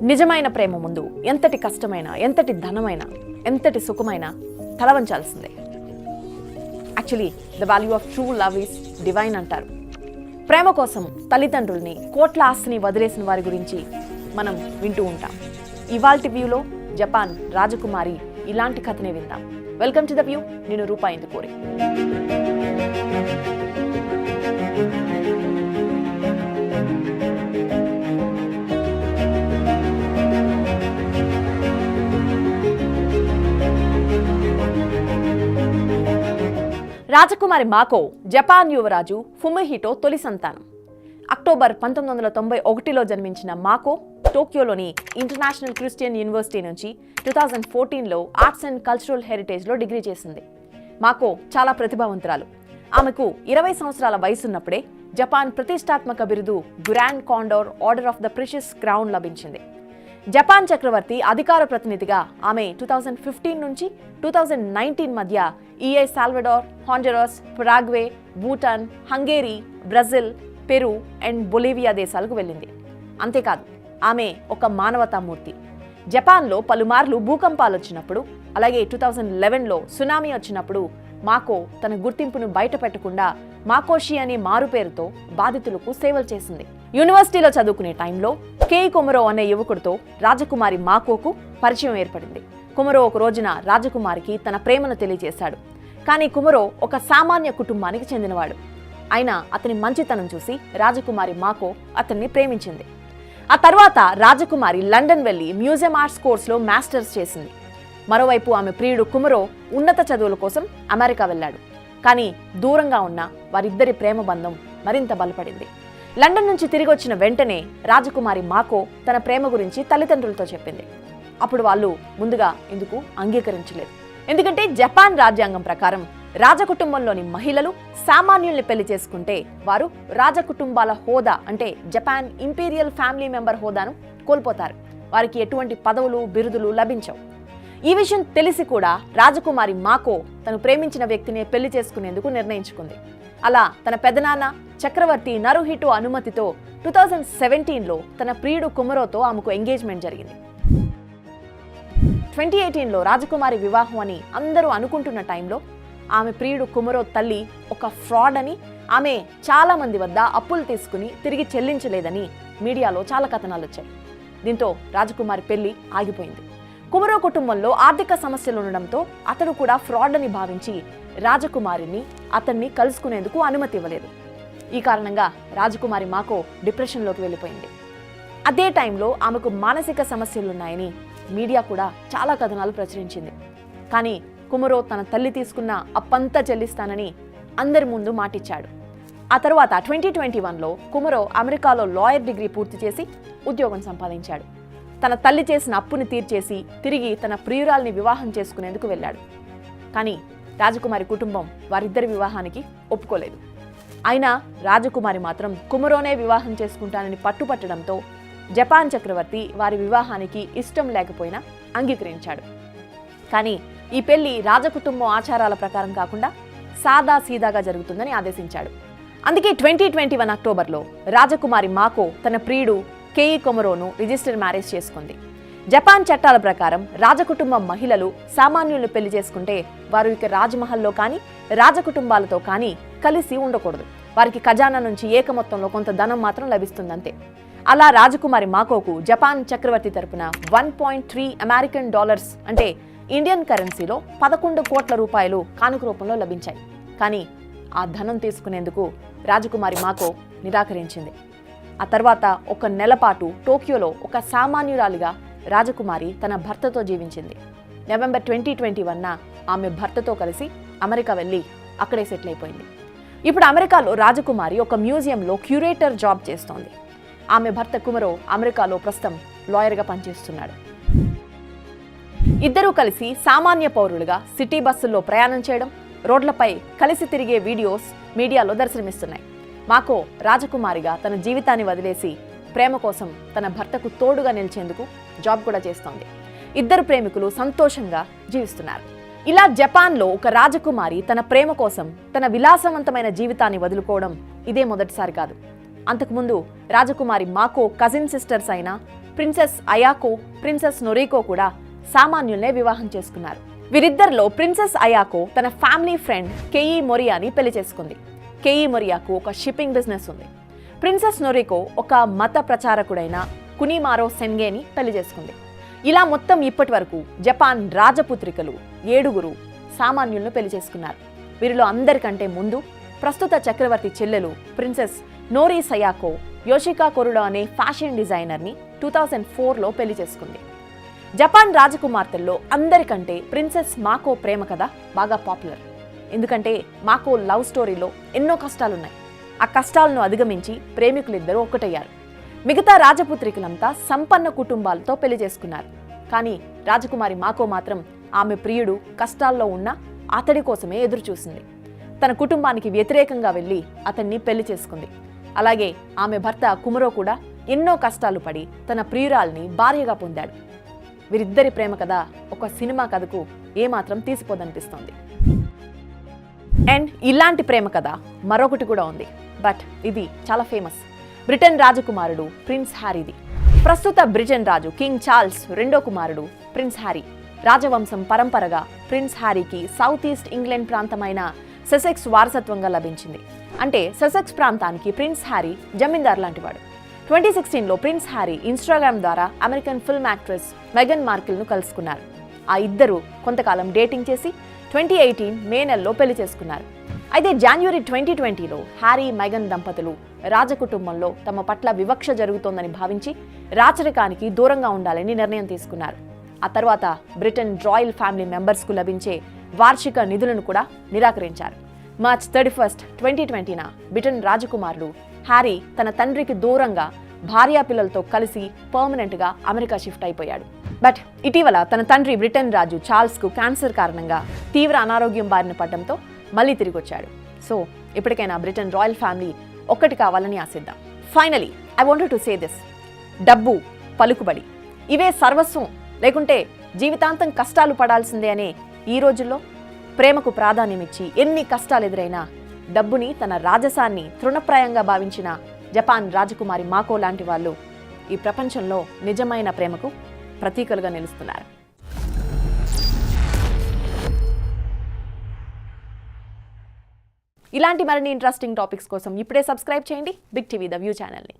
నిజమైన ప్రేమ ముందు ఎంతటి కష్టమైన, ఎంతటి ధనమైన, ఎంతటి సుఖమైన తలవంచాల్సిందే. Actually the value of true love is divine అంటారు. ప్రేమ కోసం తల్లిదండ్రుల్ని, కోట్ల ఆస్తిని వదిలేసిన వారి గురించి మనం వింటూ ఉంటాం. ఇవాల్టి వ్యూలో జపాన్ రాజకుమారి ఇలాంటి కథనే విందాం. Welcome to the view. నేను రూపా ఇందుకూరి. రాజకుమారి మాకో జపాన్ యువరాజు ఫుమిహిటో తొలి సంతానం. అక్టోబర్ 1991లో జన్మించిన మాకో టోక్యోలోని ఇంటర్నేషనల్ క్రిస్టియన్ యూనివర్సిటీ నుంచి 2014లో ఆర్ట్స్ అండ్ కల్చరల్ హెరిటేజ్లో డిగ్రీ చేసింది. మాకో చాలా ప్రతిభావంతురాలు. ఆమెకు 20 సంవత్సరాల వయసున్నప్పుడే జపాన్ ప్రతిష్టాత్మక బిరుదు grand cordon order of the precious crown లభించింది. జపాన్ చక్రవర్తి అధికార ప్రతినిధిగా ఆమె 2015 నుంచి 2019 మధ్య El Salvador, Honduras, Paraguay, Bhutan, Hungary, Brazil, Peru and Bolivia దేశాలకు వెళ్ళింది. అంతేకాదు, ఆమె ఒక మానవతామూర్తి. జపాన్లో పలుమార్లు భూకంపాలు వచ్చినప్పుడు, అలాగే 2011లో సునామీ వచ్చినప్పుడు మాకో తన గుర్తింపును బయట పెట్టకుండా మాకోషి అనే మారుపేరుతో బాధితులకు సేవలు చేసింది. యూనివర్సిటీలో చదువుకునే టైంలో కేయి కొమరో అనే యువకుడితో రాజకుమారి మాకోకు పరిచయం ఏర్పడింది. కొమరో ఒక రోజున రాజకుమారికి తన ప్రేమను తెలియజేశాడు. కానీ కొమరో ఒక సామాన్య కుటుంబానికి చెందినవాడు. అయినా అతని మంచితనం చూసి రాజకుమారి మాకో అతన్ని ప్రేమించింది. ఆ తర్వాత రాజకుమారి లండన్ వెళ్లి మ్యూజియం ఆర్ట్స్ కోర్సులో మాస్టర్స్ చేసింది. మరోవైపు ఆమె ప్రియుడు కుమరో ఉన్నత చదువుల కోసం అమెరికా వెళ్ళాడు. కానీ దూరంగా ఉన్న వారిద్దరి ప్రేమ బంధం మరింత బలపడింది. లండన్ నుంచి తిరిగి వచ్చిన వెంటనే రాజకుమారి మాకో తన ప్రేమ గురించి తల్లిదండ్రులతో చెప్పింది. అప్పుడు వాళ్ళు ముందుగా ఇందుకు అంగీకరించలేదు. ఎందుకంటే జపాన్ రాజ్యాంగం ప్రకారం రాజకుటుంబంలోని మహిళలు సామాన్యుల్ని పెళ్లి చేసుకుంటే వారు రాజకుటుంబాల హోదా అంటే జపాన్ ఇంపీరియల్ ఫ్యామిలీ మెంబర్ హోదాను కోల్పోతారు. వారికి ఎటువంటి పదవులు, బిరుదులు లభించవు. ఈ విషయం తెలిసి కూడా రాజకుమారి మాకో తను ప్రేమించిన వ్యక్తిని పెళ్లి చేసుకునేందుకు నిర్ణయించుకుంది. అలా తన పెదనాన్న చక్రవర్తి నరుహిటో అనుమతితో 2017లో తన ప్రియుడు కుమరోతో ఆమెకు ఎంగేజ్మెంట్ జరిగింది. 2018లో రాజకుమారి వివాహం అని అందరూ అనుకుంటున్న టైంలో ఆమె ప్రియుడు కుమరో తల్లి ఒక ఫ్రాడ్ అని, ఆమె చాలా మంది వద్ద అప్పులు తీసుకుని తిరిగి చెల్లించలేదని మీడియాలో చాలా కథనాలు వచ్చాయి. దీంతో రాజకుమారి పెళ్లి ఆగిపోయింది. కుమరో కుటుంబంలో ఆర్థిక సమస్యలు ఉండడంతో అతడు కూడా ఫ్రాడ్ అని భావించి రాజకుమారిని అతన్ని కలుసుకునేందుకు అనుమతి ఇవ్వలేదు. ఈ కారణంగా రాజకుమారి మాకో డిప్రెషన్లోకి వెళ్ళిపోయింది. అదే టైంలో ఆమెకు మానసిక సమస్యలున్నాయని మీడియా కూడా చాలా కథనాలు ప్రచురించింది. కానీ కుమరో తన తల్లి తీసుకున్న అప్పంతా చెల్లిస్తానని అందరి ముందు మాటిచ్చాడు. ఆ తర్వాత 2021లో కుమరో అమెరికాలో లాయర్ డిగ్రీ పూర్తి చేసి ఉద్యోగం సంపాదించాడు. తన తల్లి చేసిన అప్పుని తీర్చేసి తిరిగి తన ప్రియురాల్ని వివాహం చేసుకునేందుకు వెళ్ళాడు. కానీ రాజకుమారి కుటుంబం వారిద్దరి వివాహానికి ఒప్పుకోలేదు. అయినా రాజకుమారి మాత్రం కుమరోనే వివాహం చేసుకుంటానని పట్టుపట్టడంతో జపాన్ చక్రవర్తి వారి వివాహానికి ఇష్టం లేకపోయినా అంగీకరించాడు. కానీ ఈ పెళ్లి రాజకుటుంబం ఆచారాల ప్రకారం కాకుండా సాదా సీదాగా జరుగుతుందని ఆదేశించాడు. అందుకే 2021 అక్టోబర్లో రాజకుమారి మాకో తన ప్రియుడు కేయి కొమరోను రిజిస్టర్ మ్యారేజ్ చేసుకుంది. జపాన్ చట్టాల ప్రకారం రాజకుటుంబం మహిళలు సామాన్యులను పెళ్లి చేసుకుంటే వారు ఇక రాజమహల్లో కానీ రాజకుటుంబాలతో కానీ కలిసి ఉండకూడదు. వారికి ఖజానా నుంచి ఏకమొత్తంలో కొంత ధనం మాత్రం లభిస్తుందంతే. అలా రాజకుమారి మాకోకు జపాన్ చక్రవర్తి తరపున $1.3 అమెరికన్ అంటే ఇండియన్ కరెన్సీలో 11 కోట్ల రూపాయలు కానుక రూపంలో లభించాయి. కానీ ఆ ధనం తీసుకునేందుకు రాజకుమారి మాకో నిరాకరించింది. ఆ తర్వాత ఒక నెల పాటు టోక్యోలో ఒక సామాన్యురాలిగా రాజకుమారి తన భర్తతో జీవించింది. నవంబర్ 2021న ఆమె భర్తతో కలిసి అమెరికా వెళ్ళి అక్కడే సెటిల్ అయిపోయింది. ఇప్పుడు అమెరికాలో రాజకుమారి ఒక మ్యూజియంలో క్యూరేటర్ జాబ్ చేస్తోంది. ఆమె భర్త కుమరో అమెరికాలో ప్రస్తుతం లాయర్గా పనిచేస్తున్నాడు. ఇద్దరూ కలిసి సామాన్య పౌరులుగా సిటీ బస్సుల్లో ప్రయాణం చేయడం, రోడ్లపై కలిసి తిరిగే వీడియోస్ మీడియాలో దర్శనమిస్తున్నాయి. మాకో రాజకుమారిగా తన జీవితాన్ని వదిలేసి ప్రేమ కోసం తన భర్తకు తోడుగా నిలిచేందుకు జాబ్ కూడా చేస్తోంది. ఇద్దరు ప్రేమికులు సంతోషంగా జీవిస్తున్నారు. ఇలా జపాన్లో ఒక రాజకుమారి తన ప్రేమ కోసం తన విలాసవంతమైన జీవితాన్ని వదులుకోవడం ఇదే మొదటిసారి కాదు. అంతకుముందు రాజకుమారి మాకో కజిన్ సిస్టర్స్ అయిన ప్రిన్సెస్ అయాకో, ప్రిన్సెస్ నొరికో కూడా సామాన్యుల్నే వివాహం చేసుకున్నారు. వీరిద్దరిలో ప్రిన్సెస్ అయాకో తన ఫ్యామిలీ ఫ్రెండ్ కెయి మొరియాని పెళ్లి చేసుకుంది. కెయి మొరియాకు ఒక షిప్పింగ్ బిజినెస్ ఉంది. ప్రిన్సెస్ నొరికో ఒక మత ప్రచారకుడైన కునిమారో సెన్గేని పెళ్లి చేసుకుంది. ఇలా మొత్తం ఇప్పటి వరకు జపాన్ రాజపుత్రికలు 7 సామాన్యులను పెళ్లి చేసుకున్నారు. వీరిలో అందరికంటే ముందు ప్రస్తుత చక్రవర్తి చెల్లెలు ప్రిన్సెస్ నోరి సయాకో యోషికా కొరుడో అనే ఫ్యాషన్ డిజైనర్ని 2004లో పెళ్లి చేసుకుంది. జపాన్ రాజకుమార్తెల్లో అందరికంటే ప్రిన్సెస్ మాకో ప్రేమ కథ బాగా పాపులర్. ఎందుకంటే మాకో లవ్ స్టోరీలో ఎన్నో కష్టాలున్నాయి. ఆ కష్టాలను అధిగమించి ప్రేమికులిద్దరూ ఒక్కటయ్యారు. మిగతా రాజపుత్రికలంతా సంపన్న కుటుంబాలతో పెళ్లి చేసుకున్నారు. కానీ రాజకుమారి మాకో మాత్రం ఆమె ప్రియుడు కష్టాల్లో ఉన్న అతడి కోసమే ఎదురు చూసింది. తన కుటుంబానికి వ్యతిరేకంగా వెళ్లి అతన్ని పెళ్లి చేసుకుంది. అలాగే ఆమె భర్త కుమరో కూడా ఎన్నో కష్టాలు పడి తన ప్రియురాల్ని భార్యగా పొందాడు. వీరిద్దరి ప్రేమ కథ ఒక సినిమా కథకు ఏమాత్రం తీసిపోదనిపిస్తోంది. అండ్ ఇలాంటి ప్రేమ కథ మరొకటి కూడా ఉంది. బట్ ఇది చాలా ఫేమస్. బ్రిటన్ రాజకుమారుడు ప్రిన్స్ హ్యారీది. ప్రస్తుత బ్రిటన్ రాజు కింగ్ చార్ల్స్ 2వ కుమారుడు ప్రిన్స్ హ్యారీ. రాజవంశం పరంపరగా ప్రిన్స్ హ్యారీకి సౌత్ ఈస్ట్ ఇంగ్లాండ్ ప్రాంతమైన సెసెక్స్ వారసత్వంగా లభించింది. అంటే సెసెక్స్ ప్రాంతానికి ప్రిన్స్ హ్యారీ జమీందార్ లాంటివాడు. 2016లో ప్రిన్స్ హ్యారీ ఇన్స్టాగ్రామ్ ద్వారా అమెరికన్ ఫిల్మ్ యాక్ట్రెస్ మెగన్ మార్కిల్ను కలుసుకున్నారు. ఆ ఇద్దరు కొంతకాలం డేటింగ్ చేసి 2018 మే నెలలో పెళ్లి చేసుకున్నారు. అయితే జనవరి 2020లో హ్యారీ మెగన్ దంపతులు రాజకుటుంబంలో తమ పట్ల వివక్ష జరుగుతోందని భావించి రాచరికానికి దూరంగా ఉండాలని నిర్ణయం తీసుకున్నారు. ఆ తర్వాత బ్రిటన్ రాయల్ ఫ్యామిలీ మెంబర్స్కు లభించే వార్షిక నిధులను కూడా నిరాకరించారు. మార్చ్ 31, 2020న బ్రిటన్ రాజకుమారుడు హ్యారీ తన తండ్రికి దూరంగా భార్యాపిల్లలతో కలిసి పర్మనెంట్గా అమెరికా షిఫ్ట్ అయిపోయాడు. బట్ ఇటీవల తన తండ్రి బ్రిటన్ రాజు చార్ల్స్కు క్యాన్సర్ కారణంగా తీవ్ర అనారోగ్యం బారిన పడడంతో మళ్ళీ తిరిగి వచ్చాడు. సో ఇప్పటికైనా బ్రిటన్ రాయల్ ఫ్యామిలీ ఒక్కటి కావాలని ఆశిద్దాం. Finally I wanted to say this: డబ్బు, పలుకుబడి ఇవే సర్వస్వం, లేకుంటే జీవితాంతం కష్టాలు పడాల్సిందే అనే ఈ రోజుల్లో ప్రేమకు ప్రాధాన్యమిచ్చి ఎన్ని కష్టాలు ఎదురైనా డబ్బుని తన రాజసాన్ని తృణప్రాయంగా భావించిన జపాన్ రాజకుమారి మాకో లాంటి వాళ్ళు ఈ ప్రపంచంలో నిజమైన ప్రేమకు ప్రతీకలుగా నిలుస్తున్నారు. ఇలాంటి మరిన్ని ఇంట్రెస్టింగ్ టాపిక్స్ కోసం ఇప్పుడే సబ్స్క్రైబ్ చేయండి బిగ్ టీవీ ద వ్యూ ఛానల్ని.